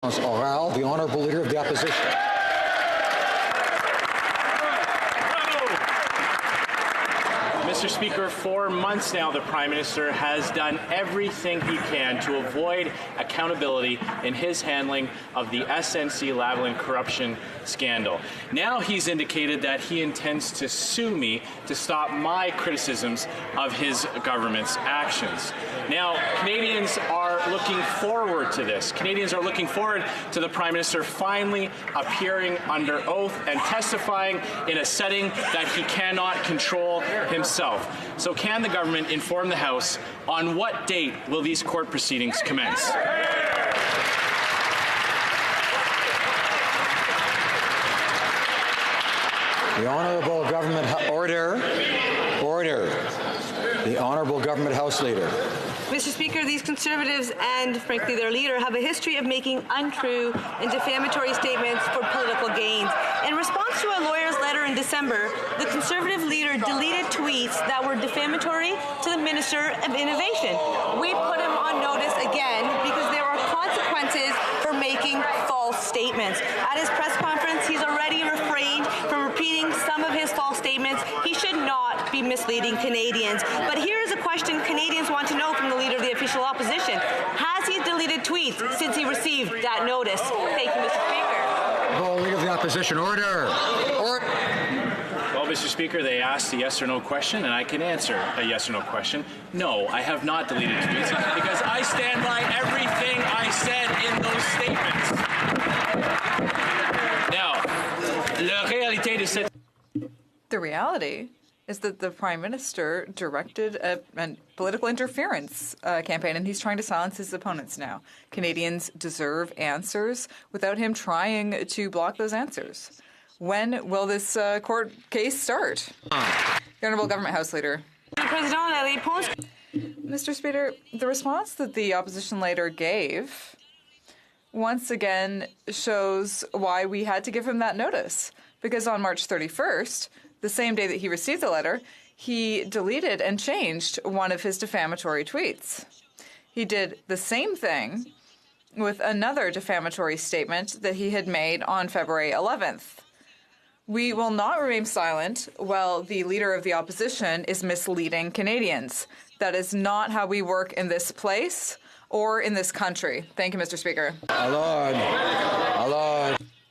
Oral, the Honourable Leader of the Opposition. Mr. Speaker, for months now, the Prime Minister has done everything he can to avoid accountability in his handling of the SNC-Lavalin corruption scandal. Now he's indicated that he intends to sue me to stop my criticisms of his government's actions. Now, Canadians are looking forward to this. Canadians are looking forward to the Prime Minister finally appearing under oath and testifying in a setting that he cannot control himself. So can the government inform the House on what date will these court proceedings commence? The Honourable Government Order. The Honourable Government House Leader. Mr. Speaker, these Conservatives and, frankly, their leader have a history of making untrue and defamatory statements for political gains. In response to a lawyer's letter in December, the Conservative leader deleted tweets that were defamatory to the Minister of Innovation. We put him on notice again because there are consequences for making false statements. At his press conference, he's already refrained from repeating some of his false statements. He should not be misleading Canadians. But here is a question Canadians want to know from the Leader of the Official Opposition. Has he deleted tweets since he received that notice? Thank you, Mr. Speaker. Well, Leader of the Opposition, order. Well, Mr. Speaker, they asked a yes or no question, and I can answer a yes or no question. No, I have not deleted tweets because I stand by everything I said in those statements. Now, the reality is that the Prime Minister directed a political interference campaign, and he's trying to silence his opponents now. Canadians deserve answers without him trying to block those answers. When will this court case start? The Honourable Government House Leader. Mr. Speaker, the response that the opposition leader gave once again shows why we had to give him that notice. Because on March 31st, the same day that he received the letter, he deleted and changed one of his defamatory tweets. He did the same thing with another defamatory statement that he had made on February 11th. We will not remain silent while the Leader of the Opposition is misleading Canadians. That is not how we work in this place or in this country. Thank you, Mr. Speaker.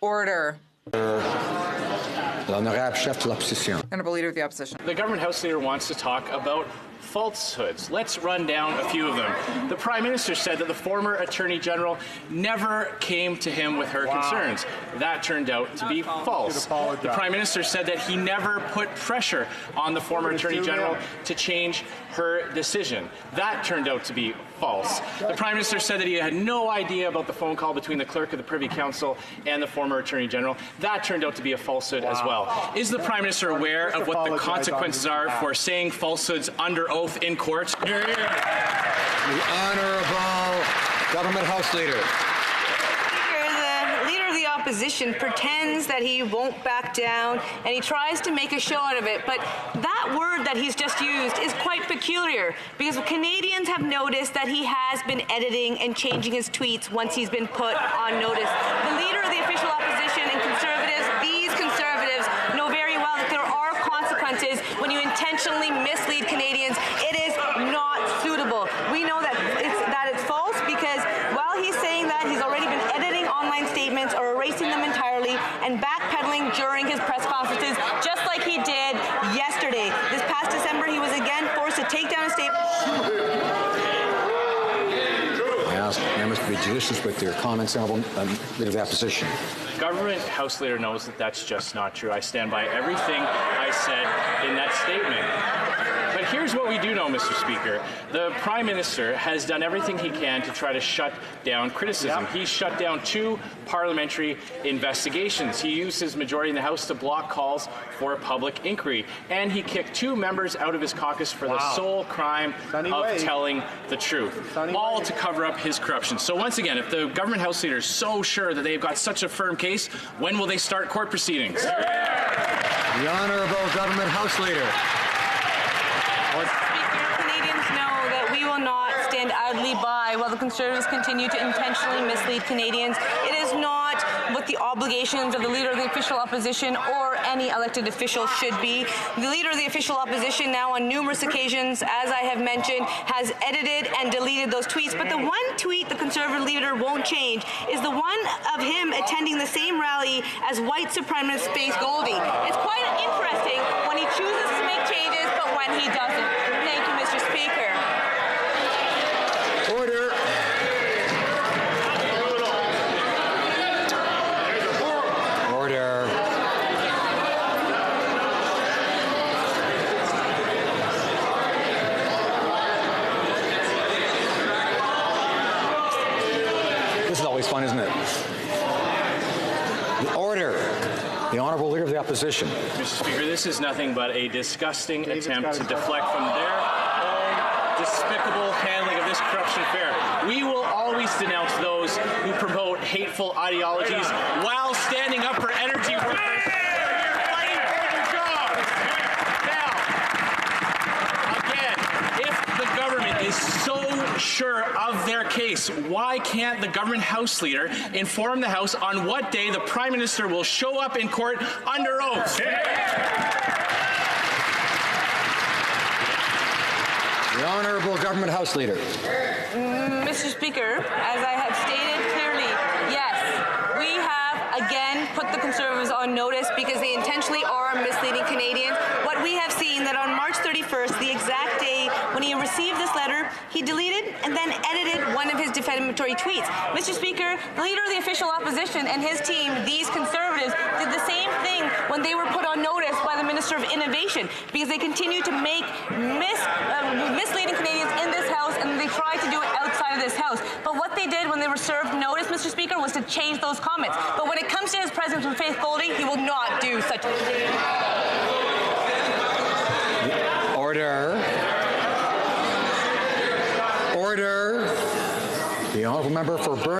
Order. Honourable Leader of the Opposition. The Government House Leader wants to talk about falsehoods. Let's run down a few of them. The Prime Minister said that the former Attorney General never came to him with her concerns. That turned out to be false. The Prime Minister said that he never put pressure on the former Attorney General to change her decision. That turned out to be false. The Prime Minister said that he had no idea about the phone call between the Clerk of the Privy Council and the former Attorney General. That turned out to be a falsehood as well. Is the Prime Minister aware of what the consequences are for saying falsehoods under oath in court? The Honourable Government House Leader. The Leader of the Opposition pretends that he won't back down, and he tries to make a show out of it, but that word that he's just used is quite peculiar, because Canadians have noticed that he has been editing and changing his tweets once he's been put on notice. The Leader of the Official Opposition and Conservatives, these Conservatives, know very well that there are consequences when you intentionally mislead Canadians. It is not suitable. We know that it's false because while he's saying that, he's already been editing online statements or erasing them entirely and backpedaling during his press conferences, just like he did yesterday. This past December, he was again forced to take down a statement. I ask members to be judicious with their comments, Honourable Leader of the Opposition. Government House Leader knows that that's just not true. I stand by everything I said in that statement. But here's what we do know, Mr. Speaker. The Prime Minister has done everything he can to try to shut down criticism. He's shut down 2 parliamentary investigations. He used his majority in the House to block calls for a public inquiry. And he kicked 2 members out of his caucus for the sole crime of telling the truth, all to cover up his corruption. So once again, if the Government House Leader is so sure that they've got such a firm case, when will they start court proceedings? The Honourable Government House Leader. Speaker, Canadians know that we will not stand stand idly by while the Conservatives continue to intentionally mislead Canadians. It is not what the obligations of the Leader of the Official Opposition or any elected official should be. The Leader of the Official Opposition now on numerous occasions, as I have mentioned, has edited and deleted those tweets. But the one tweet the Conservative leader won't change is the one of him attending the same rally as white supremacist Faith Goldy. It's quite interesting when he chooses to make changes, but when he doesn't. Thank you, Mr. Speaker. Order. Order. This is always fun, isn't it? The order. The Honourable Leader of the Opposition. Mr. Speaker, this is nothing but a disgusting attempt to deflect from their own despicable handling of this corruption affair. We will always denounce those who promote hateful ideologies while standing up for energy workers fighting for their jobs. Now, again, if the government is so sure of their case, why can't the government House Leader inform the House on what day the Prime Minister will show up in court under oath? The Honourable Government House Leader. Mr. Speaker, as I have stated clearly, yes, we have again put the Conservatives on notice because they intentionally are misleading Canadians. What we have seen that on March 31st, the exact day when he received this letter, he deleted and then edited one of his defamatory tweets. Mr. Speaker, the Leader of the Official Opposition and his team, these Conservatives, did the same thing when they were put on notice by the Minister of Innovation because they continue to make misleading Canadians in this House, and they try to do it outside of this House. But what they did when they were served notice, Mr. Speaker, was to change those comments. But when it comes to his presence with Faith Goldy, he will not do such a thing. Order. Order. The Honourable Member for Burn.